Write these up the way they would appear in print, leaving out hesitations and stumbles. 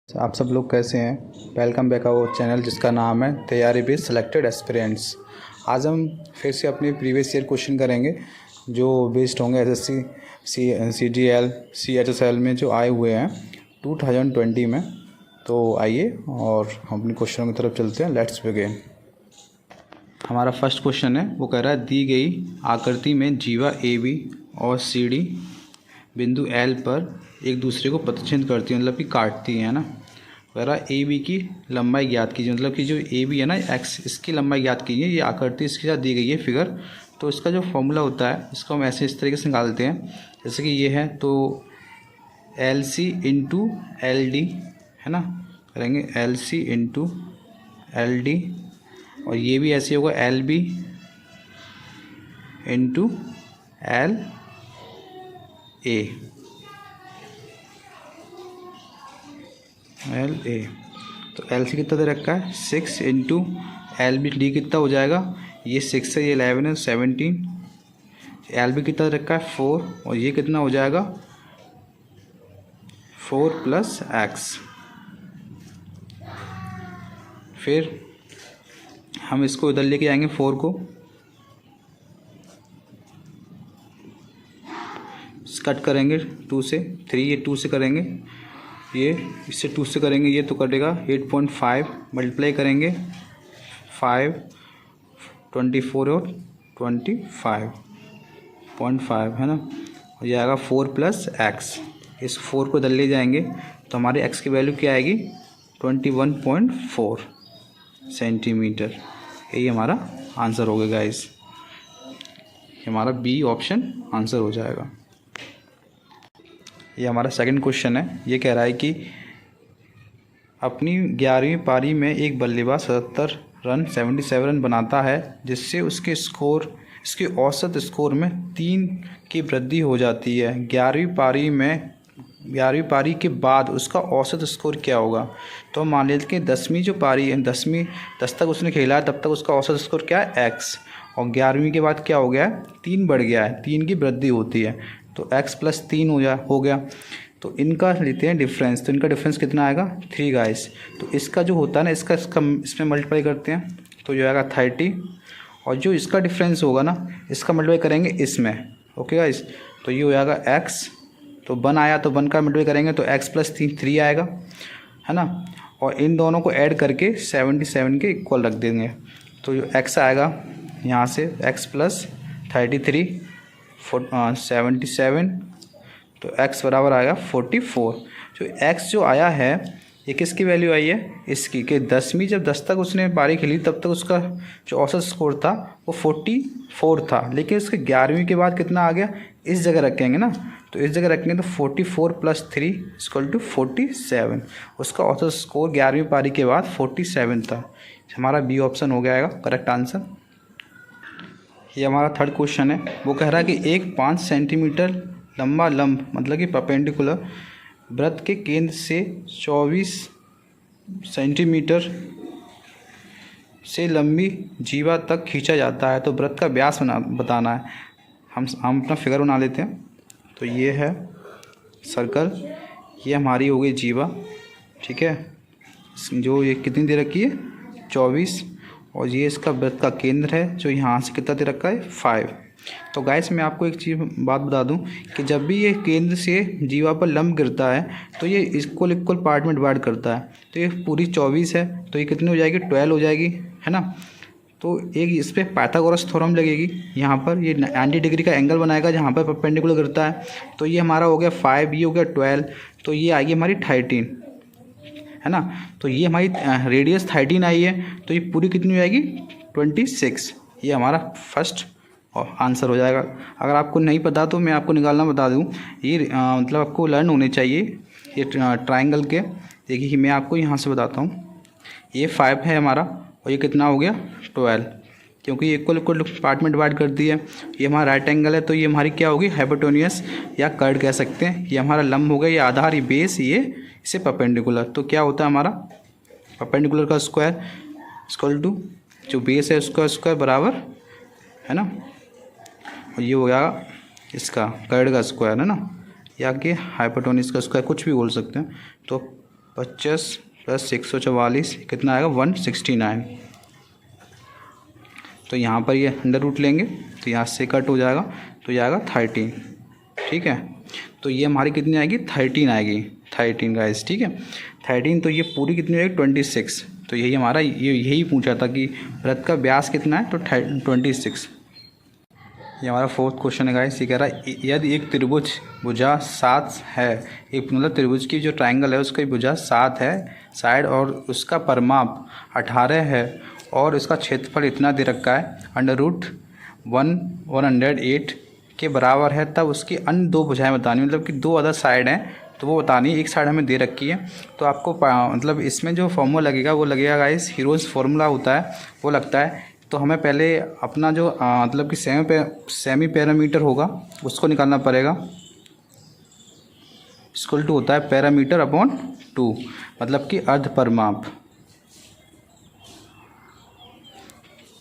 आप सब लोग कैसे हैं। वेलकम बैक आवर चैनल जिसका नाम है तैयारी बेस्ड सेलेक्टेड एस्पिरेंट्स। आज हम फिर से अपने प्रीवियस ईयर क्वेश्चन करेंगे जो बेस्ड होंगे एसएससी सीजीएल सीएचएसएल में जो आए हुए हैं 2020 में। तो आइए और हम अपने क्वेश्चनों की तरफ चलते हैं। Let's begin. हमारा फर्स्ट क्वेश्चन है, वो कह रहा है दी गई आकृति में जीवा ए बी और सी डी बिंदु एल पर एक दूसरे को प्रतिच्छेद करती है, मतलब कि काटती है ना। कह रहा ए बी की लंबाई ज्ञात कीजिए, मतलब कि जो ए बी है ना एक्स, इसकी लंबाई ज्ञात कीजिए। ये आकृति इसके साथ दी गई है फिगर। तो इसका जो फॉर्मूला होता है इसको हम ऐसे इस तरीके से निकालते हैं, जैसे कि ये है तो L C into L D है ना, करेंगे L C into L D. और ये भी ऐसे होगा L B into L A L A. तो एल सी कितना दे रखा है 6 इंटू एल बी डी कितना हो जाएगा, ये 6 है, ये 11 है 17। एल बी कितना दे रखा है 4 और ये कितना हो जाएगा 4 प्लस एक्स। फिर हम इसको इधर लेके आएंगे 4 को, कट करेंगे 2 से 3, ये 2 से करेंगे, ये इससे 2 से करेंगे, ये तो कटेगा 8.5 मल्टीप्लाई करेंगे 5 24 और 25.5 है ना। और ये आएगा 4 प्लस एक्स। इस 4 को इधर ले जाएंगे तो हमारे एक्स की वैल्यू क्या आएगी 21.4 सेंटीमीटर। यही हमारा आंसर हो गया गाइस। ये हमारा बी ऑप्शन आंसर हो जाएगा। ये हमारा सेकंड क्वेश्चन है। ये कह रहा है कि अपनी 11वीं पारी में एक बल्लेबाज 77 रन बनाता है, जिससे उसके औसत स्कोर में 3 की वृद्धि हो जाती है। 11वीं पारी के बाद उसका औसत स्कोर क्या होगा। तो मान लेते कि 10वीं जो पारी है 10 तक उसने खेला है, तब तक उसका औसत स्कोर क्या है एक्स, और 11वीं के बाद क्या हो गया है 3 बढ़ गया है, 3 की वृद्धि होती है, तो x प्लस 3 हो गया। तो इनका लेते हैं डिफरेंस, तो इनका डिफरेंस कितना आएगा 3 गाइस। तो इसका जो होता है ना इसमें मल्टीप्लाई करते हैं तो जो आएगा 30, और जो इसका डिफरेंस होगा ना इसका मल्टीप्लाई करेंगे इसमें। ओके गाइस, तो ये हो जाएगा x, तो 1 आया तो 1 का मल्टीप्लाई करेंगे तो x प्लस 3 आएगा है ना। और इन दोनों को ऐड करके 77 के इक्वल रख देंगे, तो जो x आएगा यहाँ से x प्लस 33 77, तो x बराबर आएगा 44। जो x जो आया है ये किसकी वैल्यू आई है इसकी, कि 10वीं जब 10 तक उसने पारी खेली तब तक उसका जो औसत स्कोर था वो 44 था, लेकिन उसके 11वीं के बाद कितना आ गया, इस जगह रखेंगे ना, तो इस जगह रखेंगे तो 44 प्लस 3 इक्वल टू 47। उसका औसत स्कोर 11वीं पारी के बाद 47 था। हमारा बी ऑप्शन हो गया करेक्ट आंसर। ये हमारा थर्ड क्वेश्चन है। वो कह रहा है कि एक 5 सेंटीमीटर लंबा लंब, मतलब कि परपेंडिकुलर वृत्त के केंद्र से 24 सेंटीमीटर से लंबी जीवा तक खींचा जाता है, तो वृत्त का व्यास बताना है। हम अपना फिगर बना लेते हैं। तो ये है सर्कल, ये हमारी हो गई जीवा, ठीक है। जो ये कितनी दे रखी है 24, और ये इसका वृत्त का केंद्र है जो यहाँ से कितना दे रखा है 5। तो गाइस मैं आपको एक चीज़ बात बता दूं कि जब भी ये केंद्र से जीवा पर लंब गिरता है तो ये इक्वल पार्ट में डिवाइड करता है। तो ये पूरी 24 है, तो ये कितनी हो जाएगी 12 हो जाएगी है ना। तो एक इस पर पाइथागोरस थ्योरम लगेगी, यहाँ पर ये 90 डिग्री का एंगल बनाएगा जहाँ पर परपेंडिकुलर गिरता है। तो ये हमारा हो गया 5, ये हो गया 12, तो ये आएगी हमारी 13 है ना। तो ये हमारी रेडियस 13 आई है, तो ये पूरी कितनी हो जाएगी 26। ये हमारा फर्स्ट आंसर हो जाएगा। अगर आपको नहीं पता तो मैं आपको निकालना बता दूं, ये मतलब आपको लर्न होने चाहिए ये ट्रायंगल के। देखिए कि मैं आपको यहाँ से बताता हूँ, ये 5 है हमारा और ये कितना हो गया 12, क्योंकि ये इक्वल पार्ट में डिवाइड कर दिया है। ये हमारा राइट एंगल है, तो ये हमारी क्या होगी हाइपोटेन्यूस या कर्ड कह सकते हैं। ये हमारा लंब हो गया, ये आधार, ये बेस, ये इसे परपेंडिकुलर। तो क्या होता है हमारा परपेंडिकुलर का स्क्वायर इक्वल टू जो बेस है उसका स्क्वायर बराबर है ना, और ये हो गया इसका कर्ड का स्क्वायर है ना, या कि हाइपोटेन्यूस का स्क्वायर, कुछ भी बोल सकते हैं। तो 50 + 144 कितना आएगा 169। तो यहाँ पर ये अंडर रूट लेंगे तो यहाँ से कट हो जाएगा तो ये आएगा 13। ठीक है, तो ये हमारी कितनी आएगी 13 आएगी, 13 गाइस। ठीक है 13, तो ये पूरी कितनी आएगी 26। तो यही हमारा यही पूछा था कि वृत्त का व्यास कितना है, तो 26। ये हमारा 4th क्वेश्चन है गाइस। ये कह रहा है यदि एक त्रिभुज भुजा 7 है, एक मतलब त्रिभुज की जो ट्रायंगल है उसकी भुजा 7 है साइड और उसका परिमाप 18 है और इसका क्षेत्रफल इतना दे रखा है √108 के बराबर है, तब उसकी अन्य दो भुजाएं बतानी, मतलब कि दो अदर साइड हैं तो वो बतानी है। एक साइड हमें दे रखी है तो आपको मतलब इसमें जो फॉर्मूला लगेगा वो लगेगा गाइस, हीरोज़ फार्मूला होता है वो लगता है। तो हमें पहले अपना जो मतलब कि सेमी पैरामीटर होगा उसको निकालना पड़ेगा। इक्वल टू होता है पैरामीटर अपॉन 2, मतलब कि अर्ध परिमाप।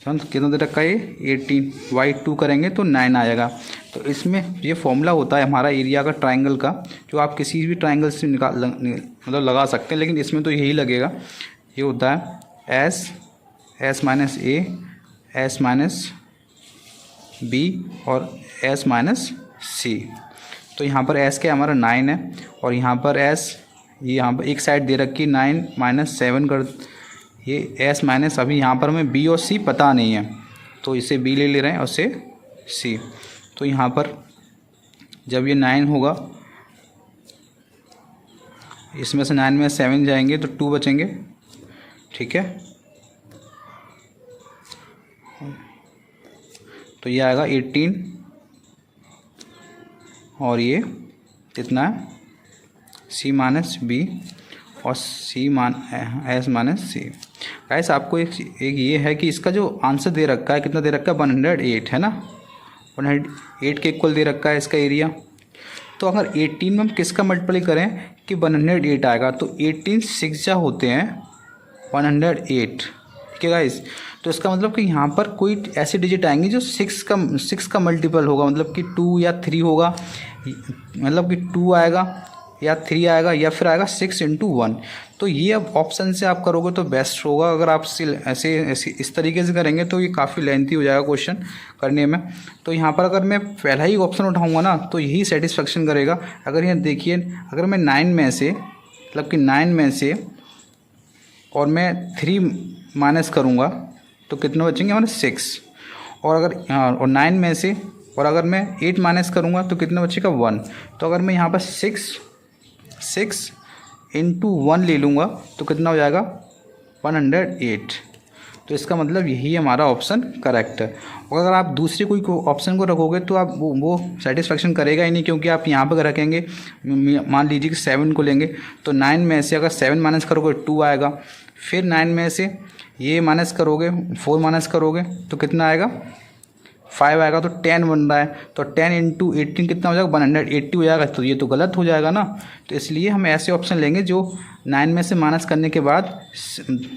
कितना दे रखा है ये 18/2 करेंगे तो 9 आएगा। तो इसमें ये फॉर्मूला होता है हमारा एरिया का ट्रायंगल का, जो आप किसी भी ट्रायंगल से मतलब लगा सकते हैं, लेकिन इसमें तो यही लगेगा। ये होता है S-A S-B और S-C। तो यहाँ पर S क्या हमारा 9 है और यहाँ पर S, ये यहाँ पर एक साइड दे रखी 9 - 7 कर, ये S माइनस, अभी यहाँ पर हमें B और C पता नहीं है तो इसे B ले रहे हैं और इसे C। तो यहाँ पर जब ये 9 होगा, इसमें से 9 में 7 जाएंगे तो 2 बचेंगे। ठीक है, तो ये आएगा 18 और ये कितना है C - B और S - C। गाइस आपको एक ये है कि इसका जो आंसर दे रखा है कितना दे रखा है 108 है ना, 108 के इक्वल दे रखा है इसका एरिया। तो अगर 18 में हम किसका मल्टीप्लाई करें कि 108 आएगा, तो 18 6 होते हैं 108। ठीक है गाइस, तो इसका मतलब कि यहाँ पर कोई ऐसी डिजिट आएंगी जो 6 का मल्टीपल होगा, मतलब कि 2 या 3 होगा, मतलब कि 2 आएगा या 3 आएगा या फिर आएगा 6 × 1। तो ये अब ऑप्शन से आप करोगे तो बेस्ट होगा। अगर आप ऐसे इस तरीके से करेंगे तो ये काफ़ी लेंथी हो जाएगा क्वेश्चन करने में। तो यहाँ पर अगर मैं पहला ही ऑप्शन उठाऊँगा ना तो यही सेटिस्फेक्शन करेगा। अगर यहाँ देखिए, अगर मैं 9 में से, मतलब कि 9 में से और मैं 3 माइनस करूँगा तो कितने बचेंगे हमारे 6, और अगर और 9 में से और अगर मैं 8 माइनस करूँगा तो कितना बचेगा 1। तो अगर मैं यहाँ पर 6 × 1 ले लूँगा तो कितना हो जाएगा 108। तो इसका मतलब यही हमारा ऑप्शन करेक्ट है। और अगर आप दूसरे कोई ऑप्शन को रखोगे तो आप वो सेटिस्फेक्शन करेगा ही नहीं, क्योंकि आप यहाँ पर रखेंगे, मान लीजिए कि 7 को लेंगे तो 9 में से अगर 7 माइनस करोगे 2 आएगा, फिर 9 में से ये माइनस करोगे 4 माइनस करोगे तो कितना आएगा 5 आएगा, तो 10 बन रहा है। तो 10 × 18 कितना हो जाएगा 180 हो जाएगा। तो ये तो गलत हो जाएगा ना, तो इसलिए हम ऐसे ऑप्शन लेंगे जो 9 में से माइनस करने के बाद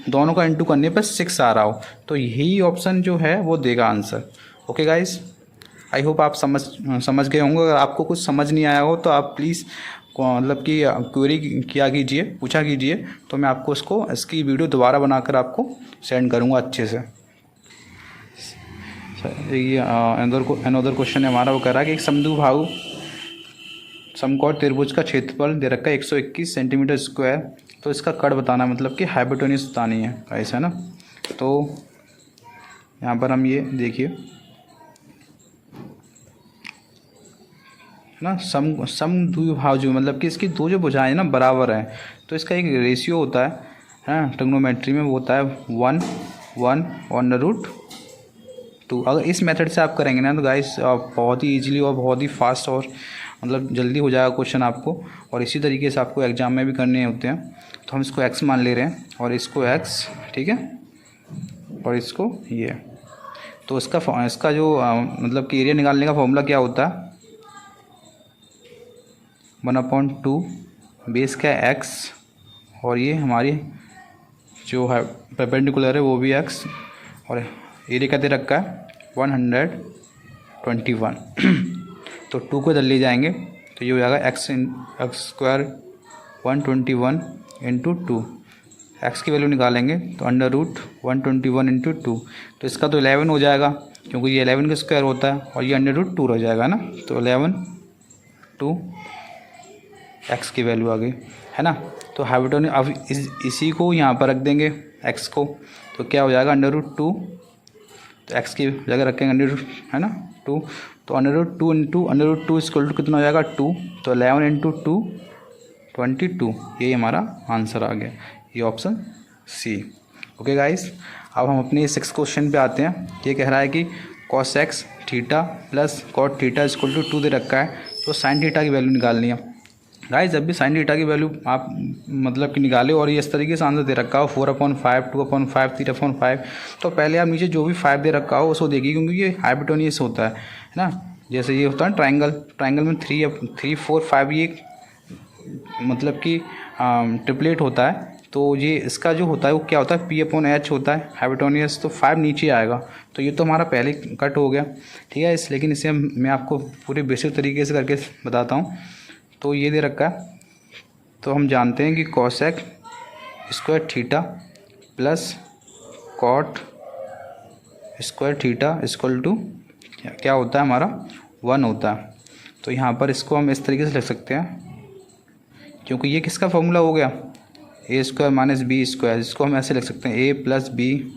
दोनों का इंटू करने पर 6 आ रहा हो। तो यही ऑप्शन जो है वो देगा answer. Okay guys, I hope आप समझ गए होंगे। अगर आपको कुछ समझ नहीं आया हो तो आप प्लीज़ मतलब कि क्वेरी किया कीजिए, पूछा कीजिए, तो मैं आपको इसकी वीडियो दोबारा बनाकर आपको सेंड करूँगा अच्छे से। ये अनदर क्वेश्चन है हमारा, वो कह रहा है कि एक समद्विबाहु समकोण त्रिभुज का क्षेत्रफल दे रखा है 121 सेंटीमीटर स्क्वायर, तो इसका कट बताना है, मतलब कि हाइपोटेन्यूज बतानी है ऐसा है ना। तो यहाँ पर हम ये देखिए ना, समद्विबाहु मतलब कि इसकी दो जो भुजाएं ना बराबर हैं, तो इसका एक रेशियो होता है ट्रिग्नोमेट्री में, वो होता है 1/√2। अगर इस मेथड से आप करेंगे ना तो गाइस बहुत ही इजीली और बहुत ही फास्ट और मतलब जल्दी हो जाएगा क्वेश्चन आपको। और इसी तरीके से आपको एग्जाम में भी करने होते हैं। तो हम इसको x मान ले रहे हैं और इसको x, ठीक है, और इसको ये। तो इसका जो मतलब कि एरिया निकालने का फॉर्मूला क्या होता है 1/2 बेस का x, और ये हमारी जो है परपेंडिकुलर है वो भी x, और एरिया क्या दे रखा है 121। तो 2 को इधर ले जाएंगे तो ये हो जाएगा x² 121 इंटू 2, एक्स की वैल्यू निकालेंगे तो √121 इंटू 2, तो इसका तो 11 हो जाएगा क्योंकि ये 11 का स्क्वायर होता है और ये √2 रह जाएगा ना, तो 11 2 एक्स की वैल्यू आ गई है ना। तो हाइपोटेन्यूज अब इसी को यहाँ पर रख देंगे एक्स को, तो क्या हो जाएगा √2, तो एक्स की जगह रखेंगे है ना 2, तो √2 इंटू √2 इक्वल टू कितना हो जाएगा 2, तो 11 इंटू 2 22, यही हमारा आंसर आ गया, ये ऑप्शन सी। ओके गाइस, अब हम अपने 6 क्वेश्चन पे आते हैं। ये कह रहा है कि cos x theta plus cot theta equal to 2 दे रखा है, तो sin थीटा की वैल्यू निकालनी है। गाइस जब भी sin थीटा की वैल्यू आप मतलब कि निकाले और ये इस तरीके से आंसर दे रखा हो 4/5, 2/5, 3/5, तो पहले आप नीचे जो भी 5 दे रखा हो उसको देखिए, क्योंकि ये हाइपोटेन्यूज होता है ना। जैसे ये होता है ट्राइंगल में 3, 4, 5 ये मतलब कि ट्रिपलेट होता है, तो ये इसका जो होता है वो क्या होता है P/H होता है हाइपोटेन्यूज, तो 5 नीचे आएगा, तो ये तो हमारा पहले कट हो गया, ठीक है। लेकिन इसे मैं आपको पूरे बेसिक तरीके से करके बताता हूँ। तो ये दे रखा है, तो हम जानते हैं कि cos x square theta plus cot square theta equal to क्या होता है हमारा 1 होता है। तो यहाँ पर इसको हम इस तरीके से लिख सकते हैं, क्योंकि ये किसका फॉर्मूला हो गया ए स्क्वायर माइनस बी स्क्वायर, इसको हम ऐसे लिख सकते हैं a प्लस बी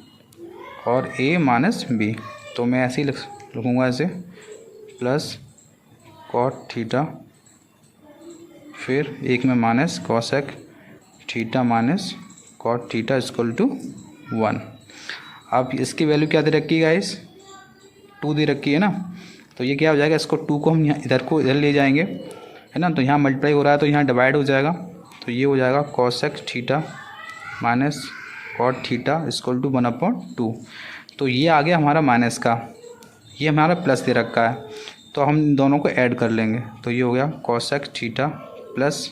और a माइनस बी, तो मैं ऐसे ही लिखूँगा ऐसे प्लस cot थीटा फिर एक में minus cos x theta minus cot theta equal to 1। अब इसकी वैल्यू क्या दे रखी है गाइस 2 दे रखी है ना, तो ये क्या हो जाएगा, इसको 2 को हम यहाँ इधर ले जाएंगे है ना, तो यहाँ मल्टीप्लाई हो रहा है तो यहाँ डिवाइड हो जाएगा, तो ये हो जाएगा cos x theta minus cot theta equal to 1/2। तो ये आ गया हमारा माइनस का, ये हमारा प्लस दे रखा है, तो हम इन दोनों को ऐड कर लेंगे, तो ये हो गया cos x theta plus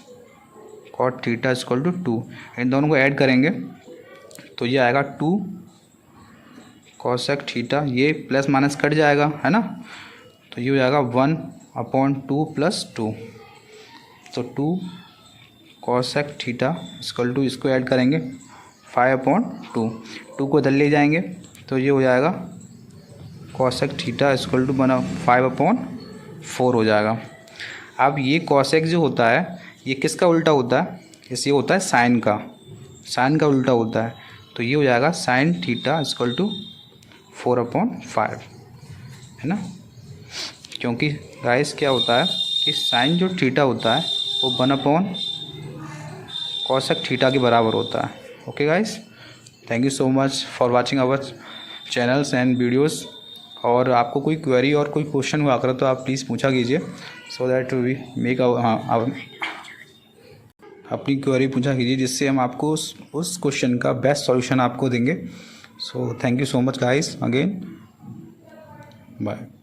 cot theta equal to 2, इन दोनों को ऐड करेंगे तो ये आएगा 2 cos x थीटा, ये प्लस माइनस कट जाएगा है ना, तो ये हो जाएगा 1/2 प्लस 2, तो 2 cos x theta equal to इसको ऐड करेंगे 5/2, 2 को इधर ले जाएंगे तो ये हो जाएगा cos x theta equal to 5/4 हो जाएगा। अब ये cos x जो होता है ये किसका उल्टा होता है, इसे होता है साइन का उल्टा होता है, तो ये हो जाएगा sin थीटा इक्वल टू 4/5 है ना, क्योंकि गाइस क्या होता है कि साइन जो थीटा होता है वो 1/cos x थीटा के बराबर होता है। Okay guys, thank you so much for watching our channels and videos. और आपको कोई क्वेरी और कोई क्वेश्चन हुआ करे तो आप प्लीज़ पूछा कीजिए, सो दैट वी मेक अपनी क्वेरी पूछा कीजिए, जिससे हम आपको उस क्वेश्चन का बेस्ट सॉल्यूशन आपको देंगे। So thank you so much guys again, bye.